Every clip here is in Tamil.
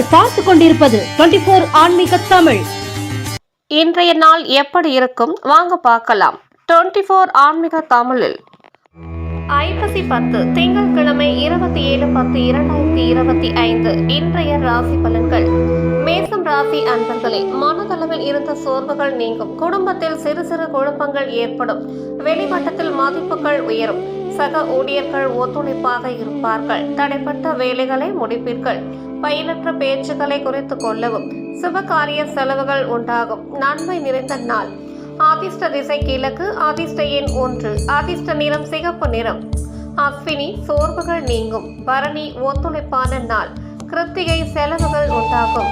நீங்கள் பார்த்து கொண்டிருப்பது 24 ஆன்மீக தமிழ். இன்றைய நாள் எப்படி இருக்கும் வாங்க பார்க்கலாம். 24 ஆன்மீக தமிழில் ஐப்பசி 10 திங்கட்கிழமை 27/10/2025 இன்றைய ராசி பலன்கள். மேசம் ராசி அன்பர்களே, மனதளவில் இருந்த சோர்வுகள் நீங்கும். குடும்பத்தில் சிறு சிறு குழப்பங்கள் ஏற்படும். வெளிவட்டத்தில் மதிப்புகள் உயரும். சக ஊழியர்கள் ஒத்துழைப்பாக இருப்பார்கள். தடைப்பட்ட வேலைகளை முடிப்பீர்கள். பயனற்ற பேச்சுக்களை குறித்துக் கொள்ளவும். சுபகாரிய செலவுகள் உண்டாகும். நன்மை நிறைந்த நாள். அதிர்ஷ்ட திசை கிழக்கு. அதிர்ஷ்ட எண் 1. அதிர்ஷ்ட நிறம் சிகப்பு நிறம். அஸ்வினி சோர்வுகள் நீங்கும். பரணி ஒத்துழைப்பான நாள். கிருத்திகை செலவுகள் உண்டாகும்.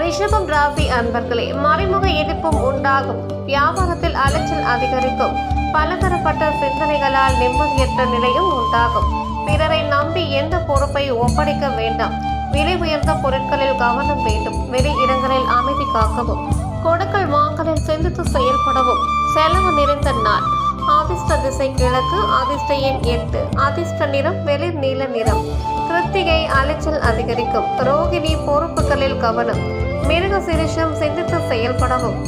ரிஷபம் ராசி அன்பர்களே, மறைமுக எதிர்ப்பும் உண்டாகும். வியாபாரத்தில் அலைச்சல் அதிகரிக்கும். பலதரப்பட்ட சிந்தனைகளால் நிம்மதியற்ற நிலையும் உண்டாகும். பிறரை நம்பி எந்த பொறுப்பை ஒப்படைக்க வேண்டாம். விலை உயர்ந்த பொருட்களில் கவனம் வேண்டும். வெளி இடங்களில் அமைதி காக்கவும். கொடுக்கல் வாங்கலில் சிந்தித்து செயல்படவும். செலவு நிறைந்த நாள். அதிர்ஷ்ட திசை கிழக்கு. அதிர்ஷ்ட எண் 8. அதிர்ஷ்ட நிறம் வெளிர் நீல நிறம். கிருத்திகை அலைச்சல் அதிகரிக்கும். ரோகிணி பொறுப்புகளில் கவனம். மிருக சிரிஷம் சிந்தித்து செயல்படவும்.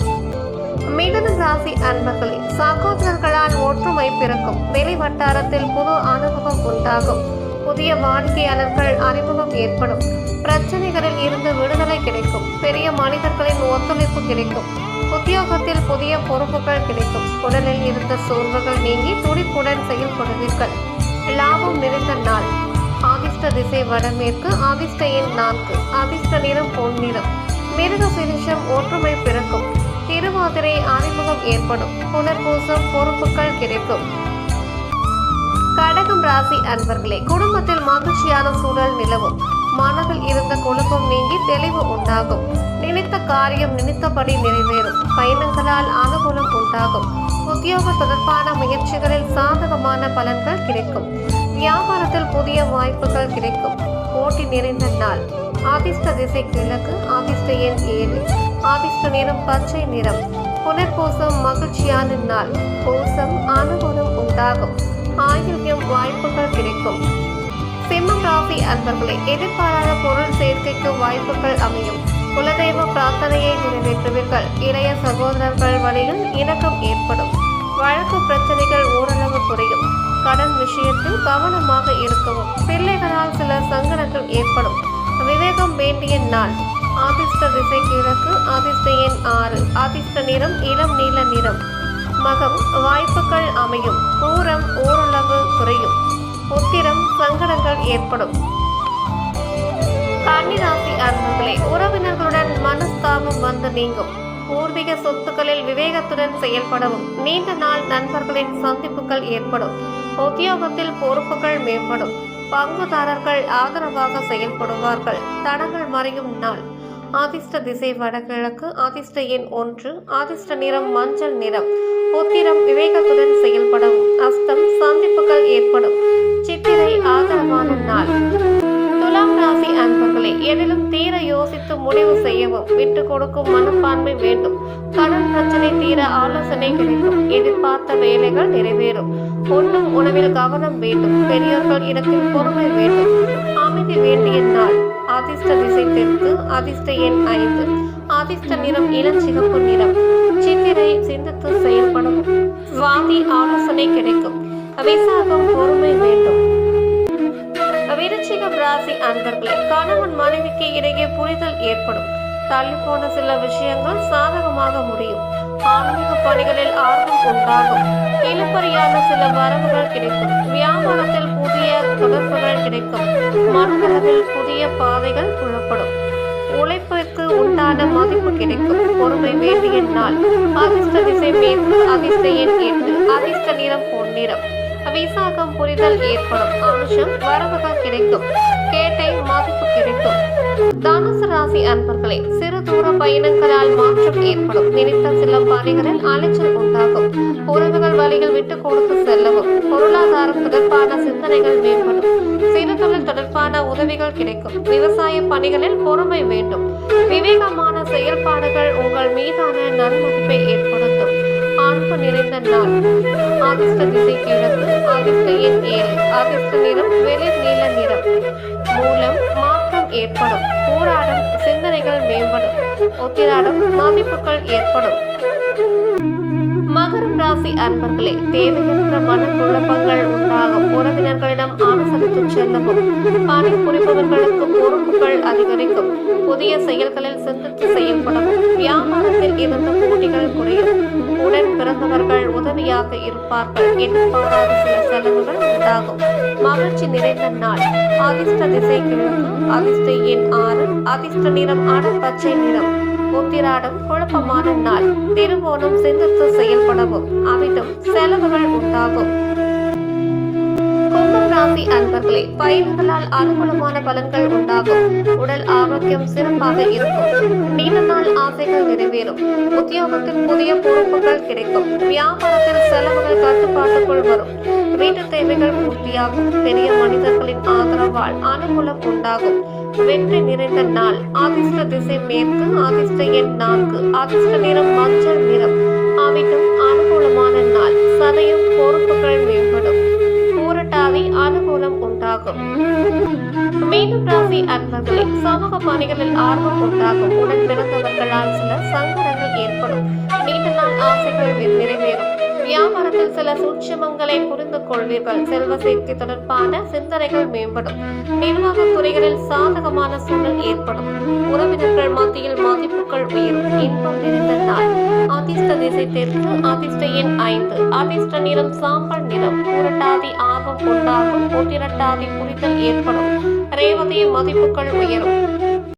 மிதுனம் ராசி அன்பர்களே, சகோதரர்களால் ஒற்றுமை பிறக்கும். வெளி வட்டாரத்தில் புது அனுபவம் உண்டாகும். புதிய வாடிக்கையாளர்கள் அறிமுகம் ஏற்படும். பிரச்சனைகளில் இருந்து விடுதலை கிடைக்கும். பெரிய மனிதர்களின் ஒத்துழைப்பு கிடைக்கும். உத்தியோகத்தில் புதிய பொறுப்புகள் கிடைக்கும். உடலில் இருந்த சோர்வுகள் நீங்கி துடிப்புடன் செயல்படுவீர்கள். லாபம் நிறைந்த நாள். அதிர்ஷ்ட திசை வடமேற்கு. அதிர்ஷ்ட எண் 4. அதிர்ஷ்ட நிறம் பொன்னிறம். மிருக சிரிஷம் ஒற்றுமை பிறக்கும். திருவாதிரை அறிமுகம் ஏற்படும். புனர்பூசம் பொறுப்புகள் கிடைக்கும். கடகம் ராசி அன்பர்களே, குடும்பத்தில் மகிழ்ச்சியான சூழல் நிலவும். மனதில் இருந்த குழப்பம் நீங்கி தெளிவு உண்டாகும். நினைத்த காரியம் நினைத்தபடி நிறைவேறும். பயணங்களால் அனுகூலம் உண்டாகும். உத்தியோக தொடர்பான முயற்சிகளில் சாதகமான பலன்கள் கிடைக்கும். வியாபாரத்தில் புதிய வாய்ப்புகள் கிடைக்கும். போட்டி நிறைந்த நாள். அதிர்ஷ்ட திசை கிழக்கு. அதிர்ஷ்ட எண் 7. அதிர்ஷ்ட நிறம் பச்சை நிறம். புனர்பூசம் மகிழ்ச்சியான நாள். பூசம் அனுகூலம் உண்டாகும். ஆயில்யம் வாய்ப்புகள் கிடைக்கும். சிம்மம் ராசி அன்பர்களே, எதிர்பாராத பொருள் சேர்க்கைக்கு வாய்ப்புகள் அமையும். குலதெய்வ பிரார்த்தனையை நிறைவேற்றுவீர்கள். இளைய சகோதரர்கள் வழியில் இணக்கம் ஏற்படும். வழக்கு பிரச்சனைகள் ஓரளவு குறையும். கடன் விஷயத்தில் கவனமாக இருக்கவும். பிள்ளைகளால் சில சங்கடங்கள் ஏற்படும். விவேகம் வேண்டிய நாள். அதிர்ஷ்ட திசை கிழக்கு. அதிர்ஷ்ட எண் 6. அதிர்ஷ்ட நிறம் இளம் நீல நிறம். மகம் வாய்ப்புகள் அமையும். பூரம் ஓரளவு குறையும். உத்திரம் சங்கடங்கள் ஏற்படும். கன்னிராசி அன்பர்களே, உறவினர்களுடன் மனஸ்தாபம் வந்து நீங்கும். பூர்வீக சொத்துக்களில் விவேகத்துடன் செயல்படவும். நீண்ட நாள் நண்பர்களின் சந்திப்புகள் ஏற்படும். உத்தியோகத்தில் பொறுப்புகள் மேம்படும். பங்குதாரர்கள் ஆதரவாக செயல்படுவார்கள். தடங்கள் மறையும் நாள். அதிர்ஷ்ட திசை வடகிழக்கு. அதிர்ஷ்ட எண் 1. அதிர்ஷ்ட நிறம் மஞ்சள் நிறம். உத்திரம் விவேகத்துடன் செயல்படவும். அஸ்தம் சந்திப்புகள் ஏற்படும். சித்திரை ஆதரவான நாள். துலாம் ராசி அன்பர்களே, எதிலும் தீர யோசித்து முடிவு செய்யவும். விட்டு கொடுக்கும் மனப்பான்மை வேண்டும். கடன் பிரச்சனை தீர ஆலோசனை கிடைக்கும். எதிர்பார்த்த வேலைகள் நிறைவேறும். உண்ணும் உணவில் கவனம் வேண்டும். பெரியோர்கள் இடத்தில் பொறுமை வேண்டும். அமைதி வேண்டிய நாள். அதிர்ஷ்ட திசை தெற்கு. அதிர்ஷ்ட எண் 5. அதிர்ஷ்ட நிறம் இளஞ்சிகப்பு நிறம். சித்திரை சிந்தித்து செயல்படும். சுவாதி ஆலோசனை கிடைக்கும். விசாகம் பொறுமை வேண்டும். விருச்சிகம் ராசி அன்பர்களே, கணவன் மனைவிக்கு இடையே புரிதல் ஏற்படும். தள்ளிப்போன சில விஷயங்கள் சாதகமாக முடியும். ஆன்மீக பணிகளில் ஆர்வம் உண்டாகும். இழுபறியான சில வரவுகள் கிடைக்கும். வியாபாரத்தில் புதிய தொடர்புகள் கிடைக்கும். மனதளவில் புதிய பாதைகள் புலப்படும். உழைப்பிற்கு உண்டான மதிப்பு கிடைக்கும். பொறுமை வேண்டிய நாள். அதிர்ஷ்ட திசை மேற்கு. அதிர்ஷ்ட எண் 8. அதிர்ஷ்ட நிறம் பொன்னிறம். விசாகம் புரிதல் ஏற்படும். அனுஷம் வரவுகள் கிடைக்கும். கேட்டை மதிப்பு கிடைக்கும். தனுசு ராசி அன்பர்களே, சிறு தூர பயணங்களால் மாற்றம் ஏற்படும். நினைத்த சில பணிகளில் அலைச்சல் உண்டாகும். உறவுகள் வழியில் விட்டு கொடுத்து செல்லவும். பொருளாதாரம் தொடர்பான சிந்தனைகள் மேம்படும். சிறு தொழில் தொடர்பான உதவிகள் கிடைக்கும். விவசாய பணிகளில் பொறுமை வேண்டும். விவேகமான செயல்பாடுகள் உங்கள் மீதான நன்மதிப்பை ஏற்படுத்தும். அன்பு நிறைந்த நாள். அதிர்ஷ்ட திசை கிழக்கு. அதிர்ஷ்ட எண் 7. அதிர்ஷ்ட நிறம் வெளிர் நீல நிறம். மூலம் மாற்றம் ஏற்படும். போராடும் சிந்தனைகள் மேம்படும். உத்திராடம் மதிப்புகள் ஏற்படும். மகரம் ராசி அன்பர்களே, தேவையற்ற மனக்குழப்பங்கள் உண்டாகும். உறவினர்களிடம் ஆலோசனைத்து செல்லவும். பணி புரிபவர்களுக்கு பொறுப்புகள் அதிகரிக்கும். புதிய செயல்களில் சிந்தித்து செயல்படவும். வியாபாரத்தில் இருந்த போட்டிகள் குறையும். உடன் பிறந்தவர்கள் உதவியாக இருப்பார்கள். எதிர்பாராத சில செலவுகள் உண்டாகும். மகிழ்ச்சி நிறைந்த நாள். அதிர்ஷ்ட திசை கிழக்கு. அதிர்ஷ்ட எண் 6. அதிர்ஷ்ட நிறம் அடற்பச்சை நிறம். உத்திராடம் குழப்பமான நாள். திருவோணம் சிந்தித்து செயல்படவும். அவிட்டம் செலவுகள் உண்டாகும். கும்பம் ராசி அன்பர்களே, பயணங்களால் அனுகூலமான பலன்கள் உண்டாகும். உடல் ஆரோக்கியம் சிறப்பாக இருக்கும். நீண்ட நாள் ஆசைகள் நிறைவேறும். உத்தியோகத்தில் புதிய பொறுப்புகள் கிடைக்கும். வியாபாரத்தில் செலவுகள் கட்டுப்பாட்டுக்குள் வரும். வீட்டு தேவைகள் பூர்த்தியாகும். பெரிய மனிதர்களின் ஆதரவால் அனுகூலம் உண்டாகும். வெற்றி நிறைந்த நாள். அதிர்ஷ்ட திசை மேற்கு. அதிர்ஷ்ட எண் 4. அதிர்ஷ்ட நிறம் மஞ்சள் நிறம். அவிட்டம் அனுகூலமான நாள். சதயம் பொறுப்புகள் மேம்படும். பூரட்டாதி அனுகூலம் உண்டாகும். மீனம் ராசி அன்பர்களே, சமூக பணிகளில் ஆர்வம் உண்டாகும். உடன் பிறந்தவர்களால் சில சங்கடங்கள் ஏற்படும். நீண்ட நாள் ஆசைகள் நிறைவேறும். வியாபாரத்தில் சில சூட்சமங்களை புரிந்து கொள்வீர்கள். செல்வ சேர்க்கை தொடர்பான சிந்தனைகள் மேம்படும். நிர்வாகத் துறைகளில் சாதகமான சூழல் ஏற்படும். உறவினர்கள் மத்தியில் மதிப்புகள் உயரும். இன்பம் நிறைந்த நாள். அதிர்ஷ்ட திசை தெற்கு. அதிர்ஷ்ட எண் 5. அதிர்ஷ்ட நிறம் சாம்பல் நிறம். புரட்டாதி ஆர்வம் உண்டாகும். உத்திரட்டாதி புரிதல் ஏற்படும். ரேவதி மதிப்புகள் உயரும்.